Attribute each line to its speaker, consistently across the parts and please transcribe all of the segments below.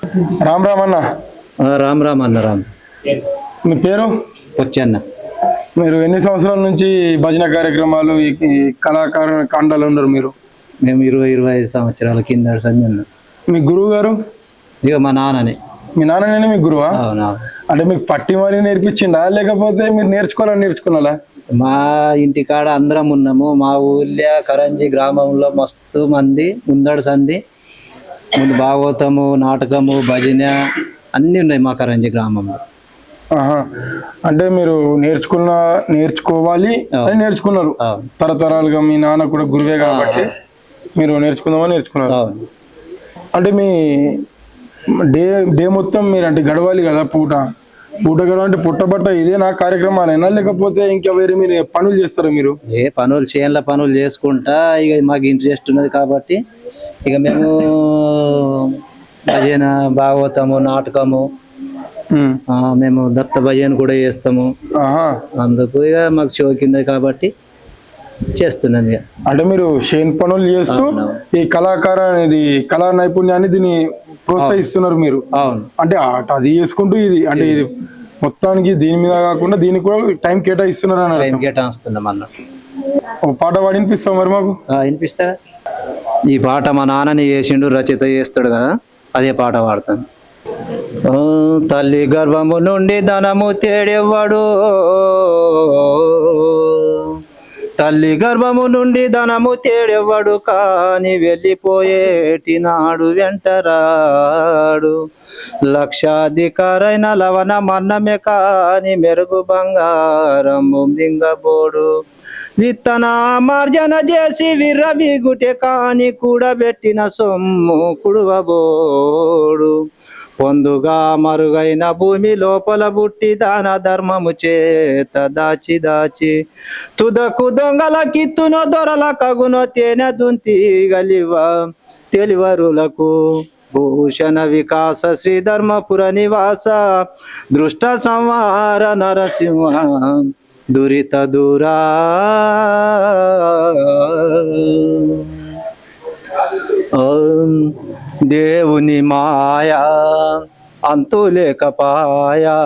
Speaker 1: రామ్ రామ్ అన్న.
Speaker 2: రామ్ రామ్ అన్న. రామ్.
Speaker 1: మీ పేరు?
Speaker 2: వచ్చన్న.
Speaker 1: మీరు ఎన్ని సంవత్సరాల నుంచి భజన కార్యక్రమాలు ఈ కళాకార కాండాలు ఉన్నారు మీరు?
Speaker 2: మేము 20-25 సంవత్సరాల కింద సంజన్న.
Speaker 1: మీ గురువు గారు?
Speaker 2: ఇక మా నాన్నని.
Speaker 1: మీ నాన్ననే మీ గురువా?
Speaker 2: అవునా.
Speaker 1: అంటే మీకు పట్టి మరీ నేర్పించిండా లేకపోతే మీరు నేర్చుకున్నారా?
Speaker 2: మా ఇంటికాడ అందరం ఉన్నాము. మా ఊళ్ళో కరంజీ గ్రామంలో మస్తు మంది ముందడు సంది ముందు భాగవతము, నాటకము, భజన అన్నీ ఉన్నాయి మా కరంజీ గ్రామంలో.
Speaker 1: అంటే మీరు నేర్చుకోవాలి అని నేర్చుకున్నారు తరతరాలుగా. మీ నాన్న కూడా గురువే కాబట్టి మీరు నేర్చుకున్నారు. అంటే మీ డే మొత్తం మీరు అంటే గడవాలి కదా, పూట గడవంటే పుట్టబట్ట ఇదే నా కార్యక్రమాలైనా లేకపోతే ఇంకా వేరే మీరు పనులు చేస్తారా? మీరు
Speaker 2: పనులు చేయాల, పనులు చేసుకుంటా. ఇక మాకు ఇంట్రెస్ట్ ఉన్నది కాబట్టి ఇక మేము భజన, భాగవతము, నాటకము, మేము దత్త భజన కూడా చేస్తాము. అందుకు ఇక మాకు షోకిన్నది కాబట్టి చేస్తున్నాం. ఇక
Speaker 1: అంటే మీరు షేన్ పనులు చేస్తూ ఈ కళా నైపుణ్యాన్ని దీన్ని ప్రోత్సహిస్తున్నారు మీరు.
Speaker 2: అవును.
Speaker 1: అంటే అది చేసుకుంటూ ఇది అంటే ఇది మొత్తానికి దీని మీద కాకుండా దీనికి కూడా టైం కేటాయిస్తున్నారు అన్న.
Speaker 2: టైం కేటాయిస్తున్నాం అన్నట్టు.
Speaker 1: ఒక పాట పాడి వినిపిస్తాం మరి మాకు?
Speaker 2: వినిపిస్తా. ఈ పాట మా నాన్నని చేసిండు, రచయిత చేస్తాడు కదా, అదే పాట పాడతాను. తల్లి గర్భము నుండి ధనము తేడెవ్వడు, తల్లి గర్భము నుండి ధనము తేడెవ్వడు, కాని వెళ్ళిపోయేటి నాడు వెంటరాడు. లక్షాధికారైన లవణ మన్నమే కాని మెరుగు బంగారము మింగబోడు. విత్తన మార్జన చేసి విర్రవీగుటే కాని కూడబెట్టిన సొమ్ము కుడువబోడు. పొందుగా మరుగైన భూమి లోపల బుట్టి దాన ధర్మము చేత దాచి తుదకు దొంగల కిత్తునో దొరల కగునో తేనె దుంతి గలివ తెలివరులకు భూషణ వికాస శ్రీ ధర్మపుర నివాస దృష్ట సంహార నరసింహ దురిత దూరా. దేవుని మాయా అంతు లేకపాయా,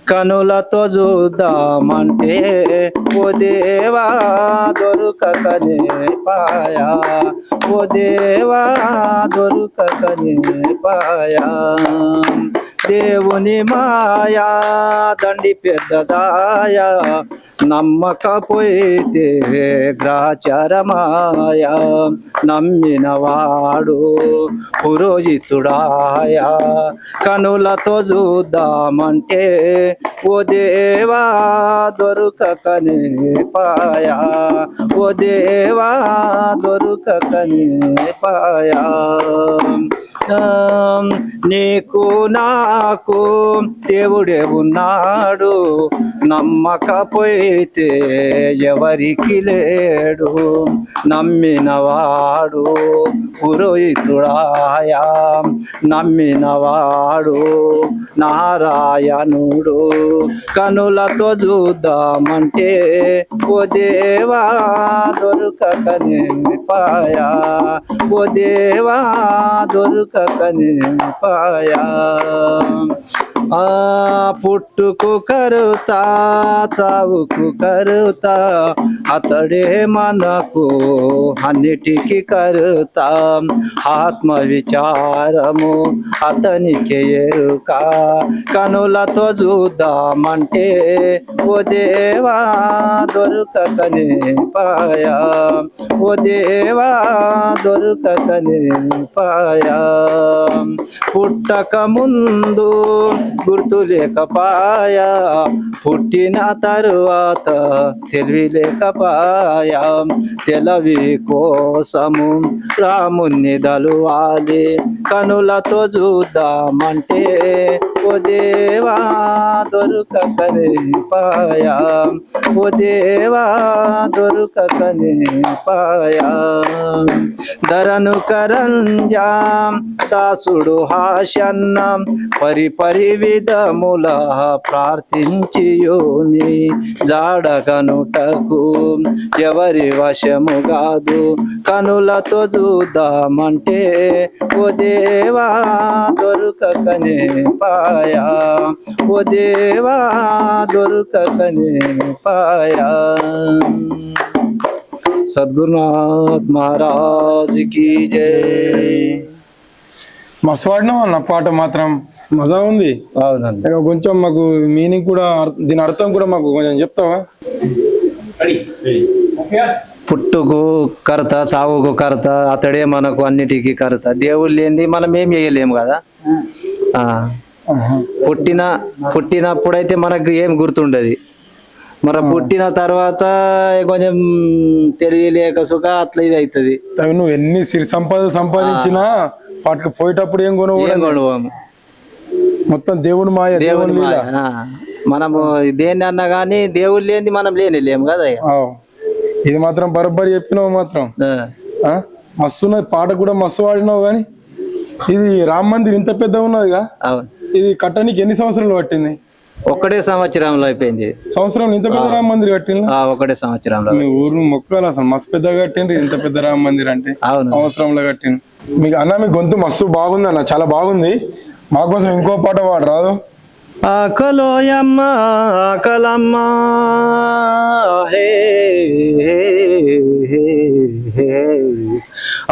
Speaker 2: కనులతో చూద్దామంటే ఓ దేవా దొరకకనే పాయా, ఓ దేవా దొరకకనే పాయా. దేవుని మాయా దండి పెద్దదాయా, నమ్మకపోయితే గ్రాచారమాయా. నమ్మినవాడు పురోహితుడాయా, కనులతో చూద్దామంటే ఓ దేవా దొరకకనే పాయా, ఓ దేవా దొరకకనే పాయా. నీకు నాకు దేవుడే ఉన్నాడు, నమ్మకపోయితే ఎవరికి లేడు. నమ్మినవాడు పురోహితుడాయా, నమ్మినవాడు నారాయణుడు. కనులతో చూద్దామంటే ఓ దేవా దొరకకనే పాయా, ఓ దేవా దొరకకనే పాయా. పుట్టుకు కరుతా చావుకు కరుతా, అతడే మనకు అన్నిటికీ కరుతా. ఆత్మ విచారము అతనికి ఎరుక, కనులతో చూద్దామంటే ఓ దేవా దొరకకనే పాయా, ఓ దేవా దొరకకనే పాయా. పుట్టక ముందు గుర్తు లేకపాయా, పుట్టిన తరువాత తెలివి లేకపాయా. తెలవి కోసము రాముని దలువాలి, కనులతో చూద్దామంటే ఓ దేవా దొరకకనే పాయా ఓ దేవా దొరకకనే పాయా ధరను కరంజాం దాసుడు హాషన్నం పరి విధముల ప్రార్థించియోని జాడగనుటకు ఎవరి వశము కాదు కనులతో చూద్దామంటే ఓ దేవా దొరకకనే పాయా ఓ దేవా దొరకకనే పాయా సద్గురునాథ్ మహారాజ్ की जय
Speaker 1: మస్తు వాడినావు అన్న పాట మాత్రం మజా ఉంది.
Speaker 2: అవునండి.
Speaker 1: ఇక కొంచెం మాకు మీనింగ్ కూడా దీని అర్థం కూడా మాకు కొంచెం చెప్తావా?
Speaker 2: పుట్టుకు కర్త చావుకు కర్త అతడే మనకు అన్నిటికీ కర్త దేవుడు లేనిది మనం ఏం చేయలేము కదా. పుట్టినప్పుడైతే మనకు ఏం గుర్తుండదు, మరి పుట్టిన తర్వాత కొంచెం తెలియలేక సుఖ అట్లా ఇది అవుతుంది.
Speaker 1: నువ్వు ఎన్ని సిరి సంపాదించినా వాటికి పోయేటప్పుడు ఏం కొనుగోము, మొత్తం దేవుని మాయ.
Speaker 2: దేవుని మాయ. మనము దేన్ని అన్నా గానీ దేవుడు లేనిది మనం లేము కదా.
Speaker 1: ఇది మాత్రం బరబ్బరి చెప్పినావు మాత్రం. మస్తున్నది పాట కూడా మస్తు వాడినావు. కానీ ఇది రామ మందిర్ ఇంత పెద్ద ఉన్నదిగా, ఇది కట్టడానికి ఎన్ని సంవత్సరాలు పట్టింది?
Speaker 2: ఒకటే సంవత్సరంలో అయిపోయింది.
Speaker 1: సంవత్సరం ఇంత పెద్ద రామ మందిర్ కట్టింది?
Speaker 2: ఒకటే సంవత్సరంలో.
Speaker 1: మీ ఊరు మొక్కలు అసలు మస్తు పెద్దగా కట్టింది. ఇంత పెద్ద రామ మందిర్ అంటే సంవత్సరంలో కట్టింది. మీకు అన్న మీ గొంతు మస్తు బాగుంది అన్న, చాలా బాగుంది. మాకోసం ఇంకో పాట పాడు రాదు?
Speaker 2: ఆకలోయమ్మ ఆకలమ్మ హే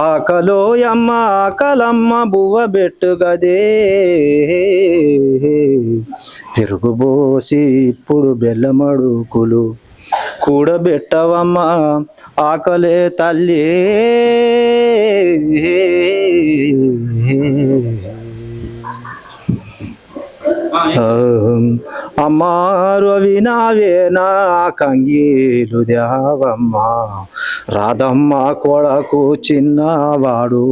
Speaker 2: ఆకలోయమ్మ ఆకలమ్మ బువ్వ బెట్టు గదే పెరుగుబోసి ఇప్పుడు బెల్లమడుకులు కూడబెట్టవమ్మ ఆకలే తల్లి. అమ్మారు వినావేనా కంగీలు దేవమ్మ రాధమ్మ కొడకు చిన్నవాడు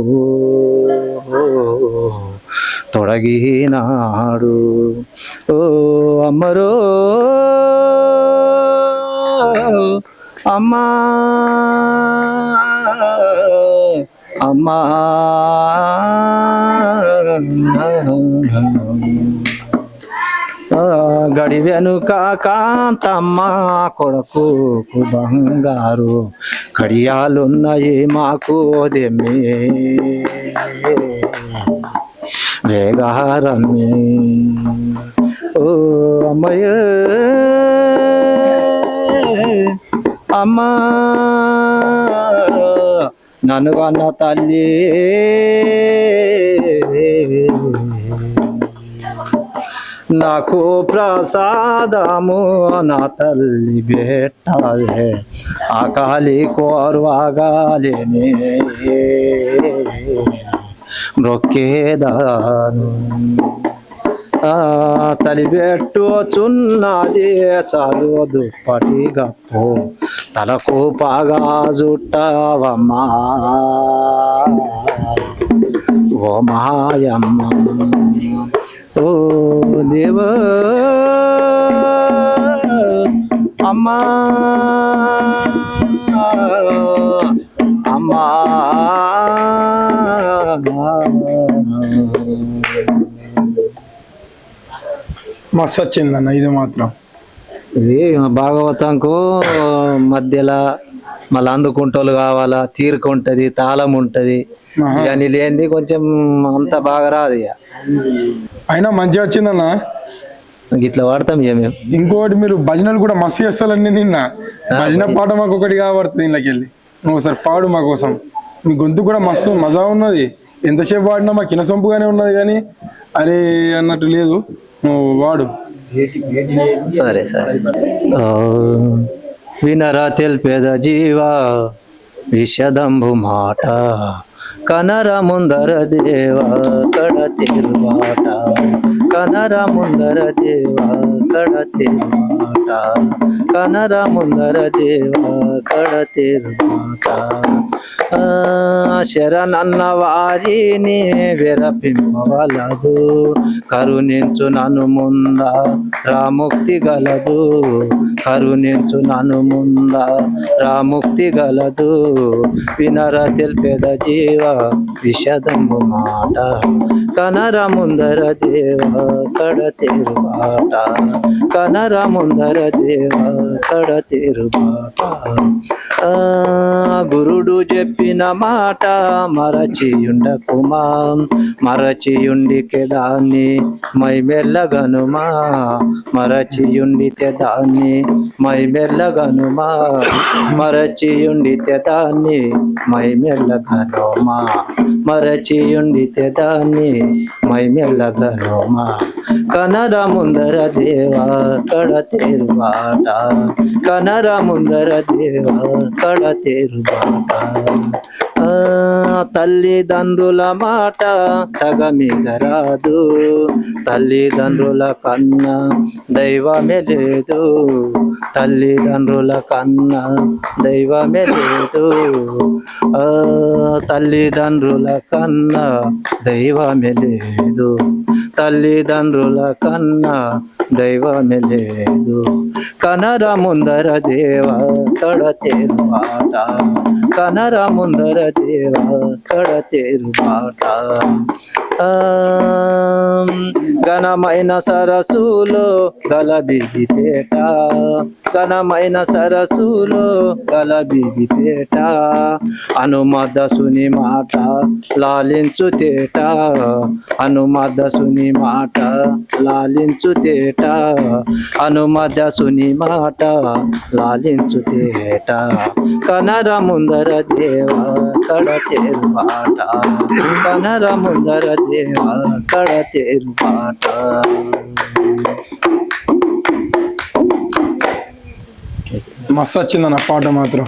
Speaker 2: తొడగినాడు. ఓ అమ్మరో అమ్మా అమ్మా గడి వెనుక కాంతమ్మ కొడుకు బంగారు కడియాలున్నాయి మాకు దెమ్మే వేగారమ్మి. ఓ అమ్మయ్య అమ్మా నన్ను కన్న తల్లి నాకు ప్రసాదము నా తల్లి బెట్టాలే ఆకాలి కోర్వాగాలేనే మొక్కేదాను. తలిబెట్టు చున్నది చాలు దుప్పటి గప్పు తలకు పాగా జుట్టవమ్మా ఓ మాయమ్మ. ఓ దేవ అమ్మా అమ్మా
Speaker 1: మస్తు వచ్చిందన్న ఇది మాత్రం.
Speaker 2: ఇది భాగవతంకు మధ్యలో మళ్ళీ అందుకుంటోళ్ళు కావాలా, తీరిక ఉంటది, తాళం ఉంటది. కానీ లేనిది కొంచెం అంత బాగా రాదు. ఇక
Speaker 1: అయినా మంచిగా వచ్చిందన్న,
Speaker 2: ఇట్లా వాడతాం ఇక మేము.
Speaker 1: ఇంకోటి మీరు భజనలు కూడా మస్తు చేస్తారండి. నిన్న భజన పాట మాకు ఒకటి కాబడుతుంది ఇంట్లోకి వెళ్ళి, నువ్వు ఒకసారి పాడు మా కోసం. మీ గొంతు కూడా మస్తు మజా ఉన్నది. ఎంతసేపు వాడినా మాకు కినసొంపుగానే ఉన్నది, కానీ అరే అన్నట్టు లేదు. నువ్వు వాడు.
Speaker 2: సరే సరే. వినరా తెల్పేద జీవా విషదంబు మాట కనర ముందర దేవా కడ తిరువాట కనర ముందర దేవా కడ తిరువాట కనర ముందర దేవా కడ తిరువాట శరణన్న వారిని విరపింపవలదు, కరుణించు నన్ను ముంద రాముక్తి గలదు, కరుణించు నన్ను ముంద రాముక్తి గలదు. వినర తెలిపేద జీవ విషదము మాట, కనర ముందర దేవ కడతేరు బాట, కనర ముందర దేవ కడతేరు బాట. గురుడు చెప్పిన మాట మరచియుండకుమా, మరచియుండికే దాన్ని మై మెల్లగనుమా, మరచియుండితే దాన్ని మై మెల్లగనుమా, మరచియుండితే దాన్ని మై మెల్లగనుమా, మరచియుండితే దాన్ని మై మెల్లగనుమా. కనర ముందర దేవ కడతేరు బాట, కనర ముందర దేవ కడతేరు బాట. తల్లిదండ్రుల మాట తగమిగరాదు, తల్లిదండ్రుల కన్నా దైవమే లేదు, తల్లిదండ్రుల కన్నా దైవమే లేదు, తల్లిదండ్రుల కన్నా దైవమే లేదు, తల్లిదండ్రుల కన్నా దైవమే లేదు. కనర ముందర దేవ కడతేరు బాట, కనర ముందర దేవ కడతేరు బాట. ఘనమైన సరస్సులో గలబిబిపేట, ఘనమైన సరస్సులో గలబిబిపేట, హనుమదసుని మాట లాలించు తేట, హనుమదసుని మాట లాలించు తేట, హనుమదసుని మాట లాలించు తేట. కనర ముందర దేవ కడతేరు బాట, కనర ముందర దేవ కడతేరు బాట.
Speaker 1: మస్తు వచ్చిందన్న పాట మాత్రం.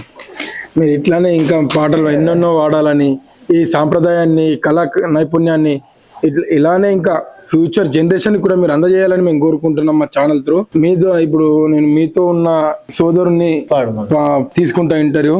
Speaker 1: మీరు ఇట్లానే ఇంకా పాటలు ఎన్నెన్నో వాడాలని, ఈ సాంప్రదాయాన్ని కళా నైపుణ్యాన్ని ఇలానే ఇంకా ఫ్యూచర్ జనరేషన్ కూడా మీరు అందజేయాలని మేము కోరుకుంటున్నాం మా ఛానల్ త్రూ. మీతో ఇప్పుడు నేను మీతో ఉన్న సోదరుని తీసుకుంటా ఇంటర్వ్యూ.